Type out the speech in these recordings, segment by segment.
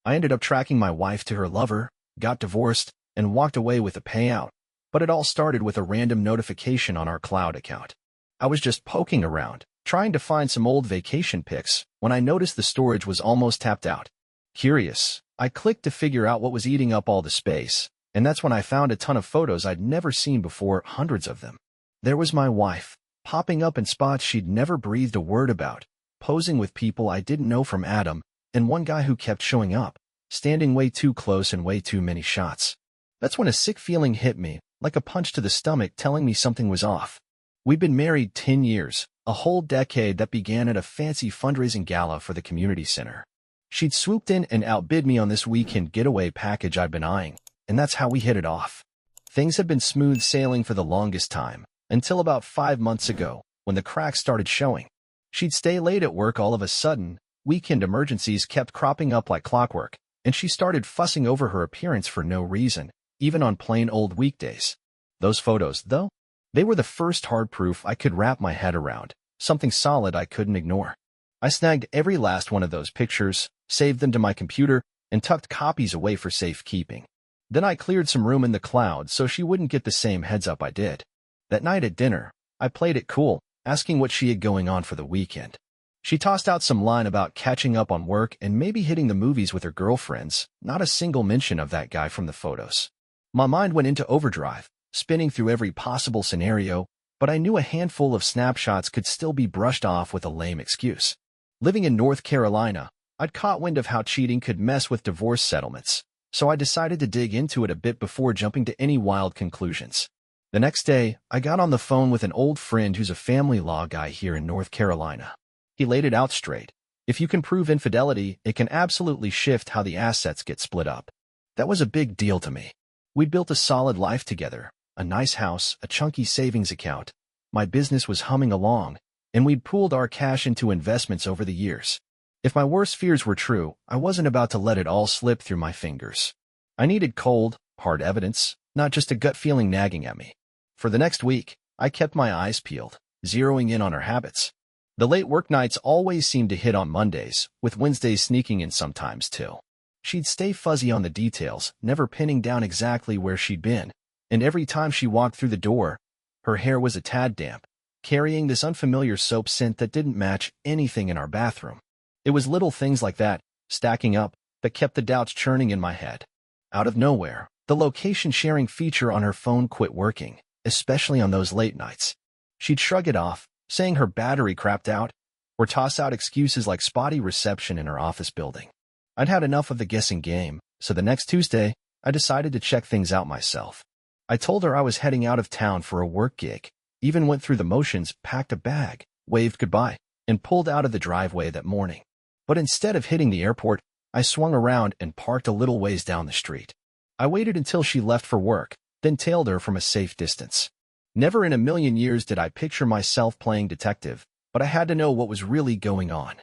I ended up tracking my wife to her lover, got divorced, and walked away with a payout. But it all started with a random notification on our cloud account. I was just poking around, trying to find some old vacation pics, when I noticed the storage was almost tapped out. Curious, I clicked to figure out what was eating up all the space, and that's when I found a ton of photos I'd never seen before, hundreds of them. There was my wife, popping up in spots she'd never breathed a word about, posing with people I didn't know from Adam, and one guy who kept showing up, standing way too close and way too many shots. That's when a sick feeling hit me, like a punch to the stomach telling me something was off. We'd been married 10 years, a whole decade that began at a fancy fundraising gala for the community center. She'd swooped in and outbid me on this weekend getaway package I'd been eyeing, and that's how we hit it off. Things had been smooth sailing for the longest time, until about 5 months ago, when the cracks started showing. She'd stay late at work all of a sudden, weekend emergencies kept cropping up like clockwork, and she started fussing over her appearance for no reason, even on plain old weekdays. Those photos, though, they were the first hard proof I could wrap my head around, something solid I couldn't ignore. I snagged every last one of those pictures, saved them to my computer, and tucked copies away for safekeeping. Then I cleared some room in the cloud so she wouldn't get the same heads up I did. That night at dinner, I played it cool, asking what she had going on for the weekend. She tossed out some line about catching up on work and maybe hitting the movies with her girlfriends, not a single mention of that guy from the photos. My mind went into overdrive, spinning through every possible scenario, but I knew a handful of snapshots could still be brushed off with a lame excuse. Living in North Carolina, I'd caught wind of how cheating could mess with divorce settlements, so I decided to dig into it a bit before jumping to any wild conclusions. The next day, I got on the phone with an old friend who's a family law guy here in North Carolina. He laid it out straight. If you can prove infidelity, it can absolutely shift how the assets get split up. That was a big deal to me. We'd built a solid life together, a nice house, a chunky savings account. My business was humming along, and we'd pooled our cash into investments over the years. If my worst fears were true, I wasn't about to let it all slip through my fingers. I needed cold, hard evidence, not just a gut feeling nagging at me. For the next week, I kept my eyes peeled, zeroing in on her habits. The late work nights always seemed to hit on Mondays, with Wednesdays sneaking in sometimes too. She'd stay fuzzy on the details, never pinning down exactly where she'd been, and every time she walked through the door, her hair was a tad damp, carrying this unfamiliar soap scent that didn't match anything in our bathroom. It was little things like that, stacking up, that kept the doubts churning in my head. Out of nowhere, the location-sharing feature on her phone quit working, especially on those late nights. She'd shrug it off, saying her battery crapped out, or toss out excuses like spotty reception in her office building. I'd had enough of the guessing game, so the next Tuesday, I decided to check things out myself. I told her I was heading out of town for a work gig, even went through the motions, packed a bag, waved goodbye, and pulled out of the driveway that morning. But instead of hitting the airport, I swung around and parked a little ways down the street. I waited until she left for work, then tailed her from a safe distance. Never in a million years did I picture myself playing detective, but I had to know what was really going on.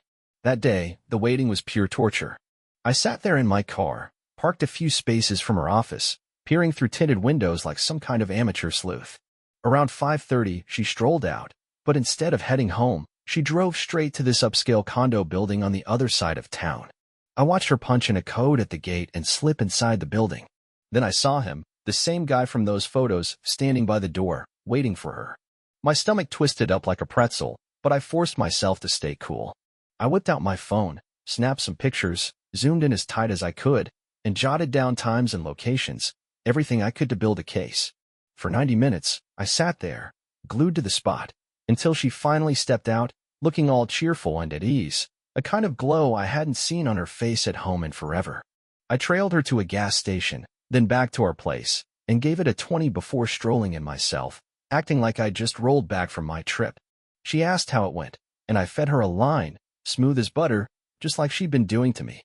That day, the waiting was pure torture. I sat there in my car, parked a few spaces from her office, peering through tinted windows like some kind of amateur sleuth. Around 5:30, she strolled out, but instead of heading home, she drove straight to this upscale condo building on the other side of town. I watched her punch in a code at the gate and slip inside the building. Then I saw him, the same guy from those photos, standing by the door, waiting for her. My stomach twisted up like a pretzel, but I forced myself to stay cool. I whipped out my phone, snapped some pictures, zoomed in as tight as I could, and jotted down times and locations, everything I could to build a case. For 90 minutes, I sat there, glued to the spot, until she finally stepped out, looking all cheerful and at ease, a kind of glow I hadn't seen on her face at home in forever. I trailed her to a gas station, then back to our place, and gave it a 20 before strolling in myself, acting like I'd just rolled back from my trip. She asked how it went, and I fed her a line, smooth as butter, just like she'd been doing to me.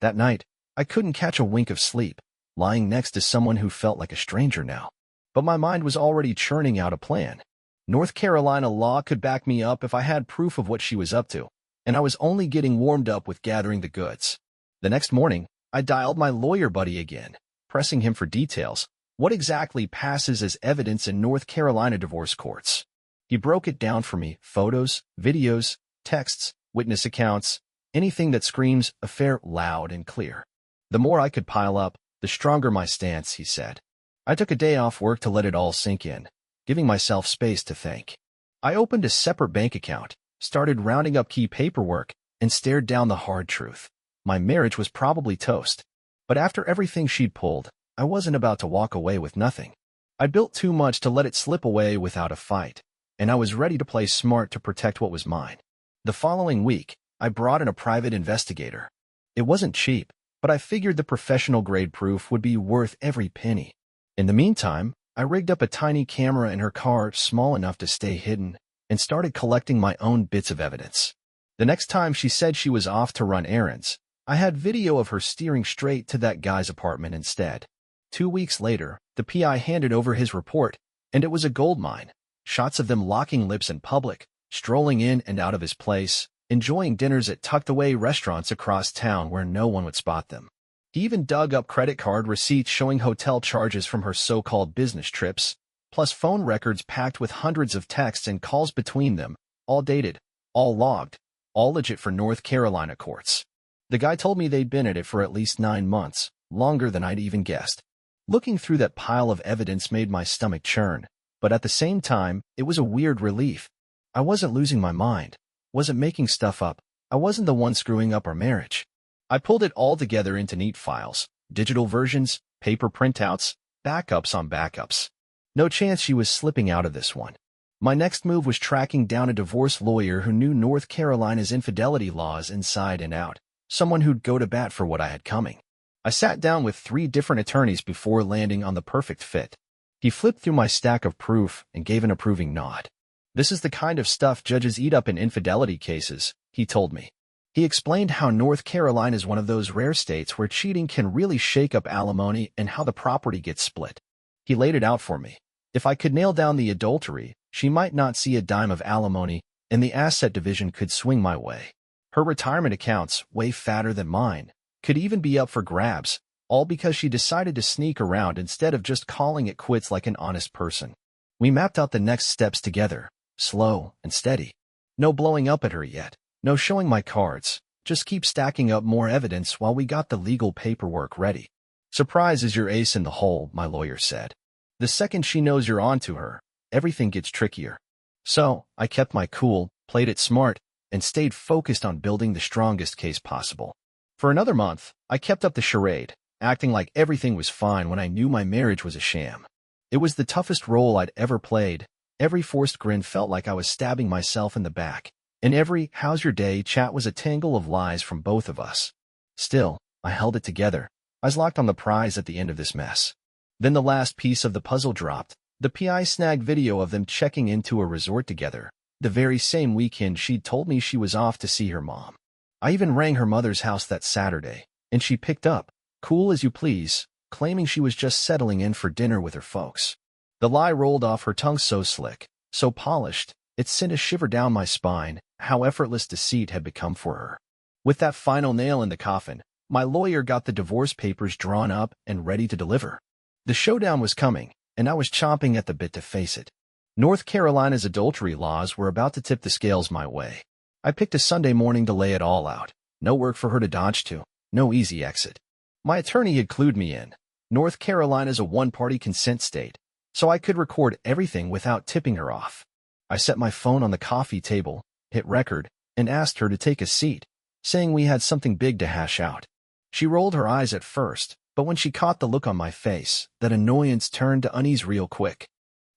That night, I couldn't catch a wink of sleep, lying next to someone who felt like a stranger now. But my mind was already churning out a plan. North Carolina law could back me up if I had proof of what she was up to, and I was only getting warmed up with gathering the goods. The next morning, I dialed my lawyer buddy again, pressing him for details. What exactly passes as evidence in North Carolina divorce courts? He broke it down for me: photos, videos, texts, witness accounts, anything that screams affair loud and clear. The more I could pile up, the stronger my stance, he said. I took a day off work to let it all sink in, giving myself space to think. I opened a separate bank account, started rounding up key paperwork, and stared down the hard truth. My marriage was probably toast. But after everything she'd pulled, I wasn't about to walk away with nothing. I built too much to let it slip away without a fight, and I was ready to play smart to protect what was mine. The following week, I brought in a private investigator. It wasn't cheap, but I figured the professional-grade proof would be worth every penny. In the meantime, I rigged up a tiny camera in her car small enough to stay hidden and started collecting my own bits of evidence. The next time she said she was off to run errands, I had video of her steering straight to that guy's apartment instead. 2 weeks later, the PI handed over his report, and it was a goldmine. Shots of them locking lips in public, strolling in and out of his place, enjoying dinners at tucked-away restaurants across town where no one would spot them. He even dug up credit card receipts showing hotel charges from her so-called business trips, plus phone records packed with hundreds of texts and calls between them, all dated, all logged, all legit for North Carolina courts. The guy told me they'd been at it for at least 9 months, longer than I'd even guessed. Looking through that pile of evidence made my stomach churn, but at the same time, it was a weird relief. I wasn't losing my mind, wasn't making stuff up, I wasn't the one screwing up our marriage. I pulled it all together into neat files, digital versions, paper printouts, backups on backups. No chance she was slipping out of this one. My next move was tracking down a divorce lawyer who knew North Carolina's infidelity laws inside and out, someone who'd go to bat for what I had coming. I sat down with 3 different attorneys before landing on the perfect fit. He flipped through my stack of proof and gave an approving nod. This is the kind of stuff judges eat up in infidelity cases, he told me. He explained how North Carolina is one of those rare states where cheating can really shake up alimony and how the property gets split. He laid it out for me. If I could nail down the adultery, she might not see a dime of alimony, and the asset division could swing my way. Her retirement accounts, way fatter than mine, could even be up for grabs, all because she decided to sneak around instead of just calling it quits like an honest person. We mapped out the next steps together, slow and steady. No blowing up at her yet. No showing my cards, just keep stacking up more evidence while we got the legal paperwork ready. Surprise is your ace in the hole, my lawyer said. The second she knows you're onto her, everything gets trickier. So, I kept my cool, played it smart, and stayed focused on building the strongest case possible. For another month, I kept up the charade, acting like everything was fine when I knew my marriage was a sham. It was the toughest role I'd ever played. Every forced grin felt like I was stabbing myself in the back. And every "how's your day" chat was a tangle of lies from both of us. Still, I held it together. I was locked on the prize at the end of this mess. Then the last piece of the puzzle dropped. The PI snagged video of them checking into a resort together, the very same weekend she'd told me she was off to see her mom. I even rang her mother's house that Saturday, and she picked up, cool as you please, claiming she was just settling in for dinner with her folks. The lie rolled off her tongue so slick, so polished, it sent a shiver down my spine, how effortless deceit had become for her. With that final nail in the coffin, my lawyer got the divorce papers drawn up and ready to deliver. The showdown was coming, and I was chomping at the bit to face it. North Carolina's adultery laws were about to tip the scales my way. I picked a Sunday morning to lay it all out. No work for her to dodge to, no easy exit. My attorney had clued me in. North Carolina's a one-party consent state, so I could record everything without tipping her off. I set my phone on the coffee table, hit record, and asked her to take a seat, saying we had something big to hash out. She rolled her eyes at first, but when she caught the look on my face, that annoyance turned to unease real quick.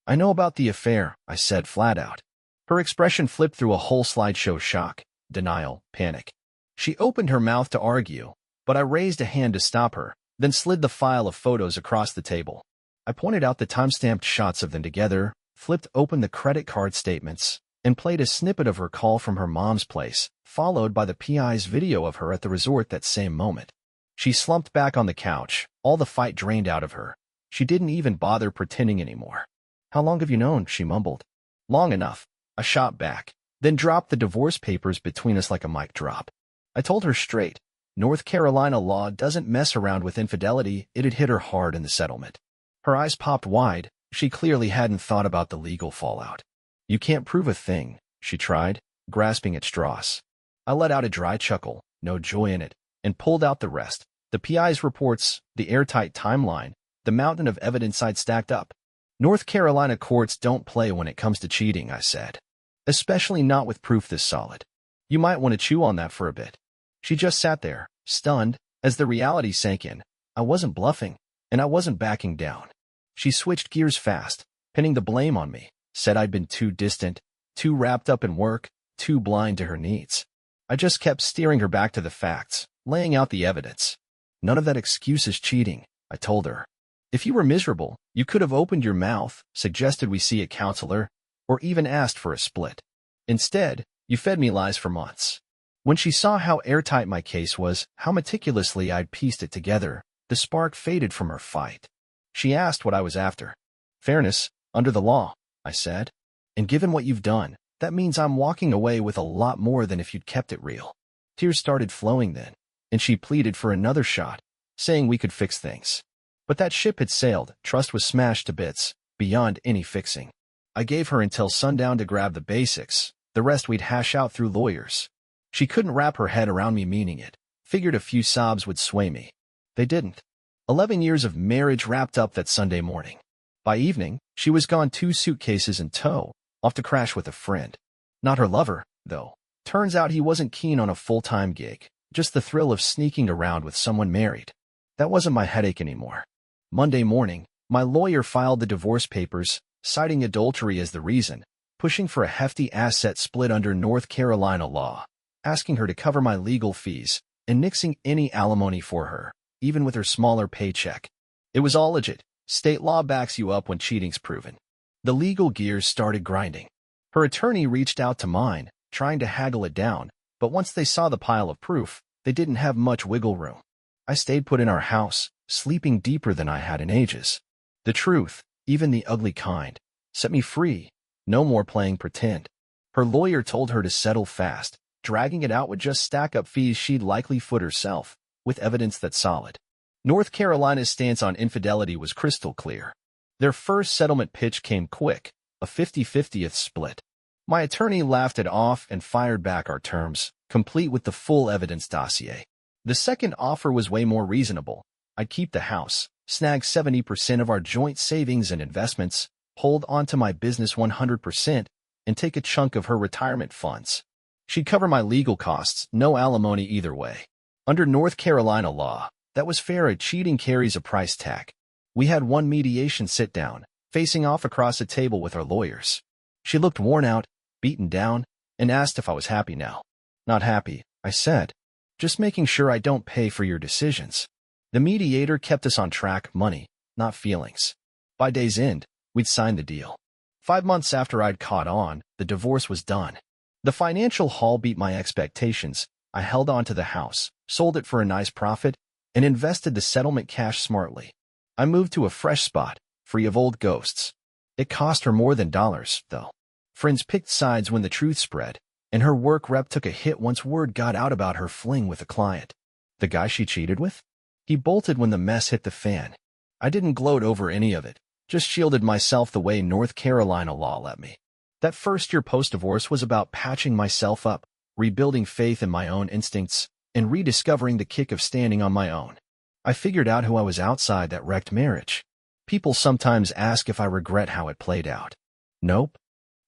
I know about the affair, I said flat out. Her expression flipped through a whole slideshow: shock, denial, panic. She opened her mouth to argue, but I raised a hand to stop her, then slid the file of photos across the table. I pointed out the time-stamped shots of them together, flipped open the credit card statements, and played a snippet of her call from her mom's place, followed by the PI's video of her at the resort that same moment. She slumped back on the couch, all the fight drained out of her. She didn't even bother pretending anymore. "How long have you known?" she mumbled. "Long enough," I shot back, then dropped the divorce papers between us like a mic drop. I told her straight, North Carolina law doesn't mess around with infidelity. It had hit her hard in the settlement. Her eyes popped wide. She clearly hadn't thought about the legal fallout. "You can't prove a thing," she tried, grasping at straws. I let out a dry chuckle, no joy in it, and pulled out the rest. The PI's reports, the airtight timeline, the mountain of evidence I'd stacked up. North Carolina courts don't play when it comes to cheating, I said. Especially not with proof this solid. You might want to chew on that for a bit. She just sat there, stunned, as the reality sank in. I wasn't bluffing, and I wasn't backing down. She switched gears fast, pinning the blame on me, said I'd been too distant, too wrapped up in work, too blind to her needs. I just kept steering her back to the facts, laying out the evidence. None of that excuses cheating, I told her. If you were miserable, you could have opened your mouth, suggested we see a counselor, or even asked for a split. Instead, you fed me lies for months. When she saw how airtight my case was, how meticulously I'd pieced it together, the spark faded from her fight. She asked what I was after. Fairness, under the law, I said. And given what you've done, that means I'm walking away with a lot more than if you'd kept it real. Tears started flowing then, and she pleaded for another shot, saying we could fix things. But that ship had sailed, trust was smashed to bits, beyond any fixing. I gave her until sundown to grab the basics, the rest we'd hash out through lawyers. She couldn't wrap her head around me meaning it, figured a few sobs would sway me. They didn't. 11 years of marriage wrapped up that Sunday morning. By evening, she was gone 2 suitcases in tow, off to crash with a friend. Not her lover, though. Turns out he wasn't keen on a full-time gig, just the thrill of sneaking around with someone married. That wasn't my headache anymore. Monday morning, my lawyer filed the divorce papers, citing adultery as the reason, pushing for a hefty asset split under North Carolina law, asking her to cover my legal fees, and nixing any alimony for her, even with her smaller paycheck. It was all legit. State law backs you up when cheating's proven. The legal gears started grinding. Her attorney reached out to mine, trying to haggle it down, but once they saw the pile of proof, they didn't have much wiggle room. I stayed put in our house, sleeping deeper than I had in ages. The truth, even the ugly kind, set me free. No more playing pretend. Her lawyer told her to settle fast. Dragging it out would just stack up fees she'd likely foot herself, with evidence that's solid. North Carolina's stance on infidelity was crystal clear. Their first settlement pitch came quick, a 50-50th split. My attorney laughed it off and fired back our terms, complete with the full evidence dossier. The second offer was way more reasonable. I'd keep the house, snag 70% of our joint savings and investments, hold onto my business 100%, and take a chunk of her retirement funds. She'd cover my legal costs, no alimony either way. Under North Carolina law, that was fair. Cheating carries a price tag. We had one mediation sit-down, facing off across a table with our lawyers. She looked worn out, beaten down, and asked if I was happy now. Not happy, I said. Just making sure I don't pay for your decisions. The mediator kept us on track, money, not feelings. By day's end, we'd signed the deal. 5 months after I'd caught on, the divorce was done. The financial haul beat my expectations. I held on to the house, sold it for a nice profit, and invested the settlement cash smartly. I moved to a fresh spot, free of old ghosts. It cost her more than dollars, though. Friends picked sides when the truth spread, and her work rep took a hit once word got out about her fling with a client. The guy she cheated with? He bolted when the mess hit the fan. I didn't gloat over any of it, just shielded myself the way North Carolina law let me. That first year post-divorce was about patching myself up, rebuilding faith in my own instincts, and rediscovering the kick of standing on my own. I figured out who I was outside that wrecked marriage. People sometimes ask if I regret how it played out. Nope.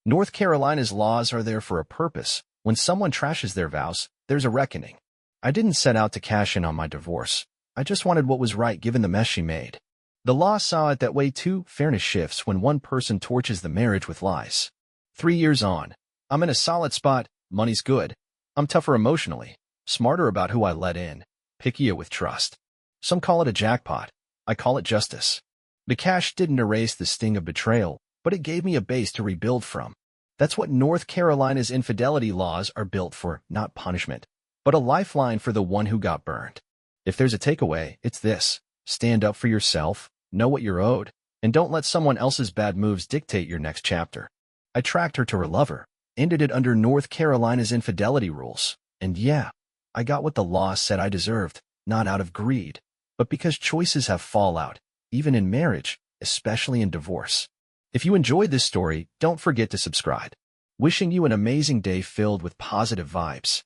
North Carolina's laws are there for a purpose. When someone trashes their vows, there's a reckoning. I didn't set out to cash in on my divorce. I just wanted what was right given the mess she made. The law saw it that way too. Fairness shifts when one person torches the marriage with lies. 3 years on, I'm in a solid spot, money's good. I'm tougher emotionally, smarter about who I let in, pickier with trust. Some call it a jackpot. I call it justice. The cash didn't erase the sting of betrayal, but it gave me a base to rebuild from. That's what North Carolina's infidelity laws are built for, not punishment, but a lifeline for the one who got burned. If there's a takeaway, it's this. Stand up for yourself, know what you're owed, and don't let someone else's bad moves dictate your next chapter. I tracked her to her lover, ended it under North Carolina's infidelity rules, and yeah, I got what the law said I deserved, not out of greed, but because choices have fallout, even in marriage, especially in divorce. If you enjoyed this story, don't forget to subscribe. Wishing you an amazing day filled with positive vibes.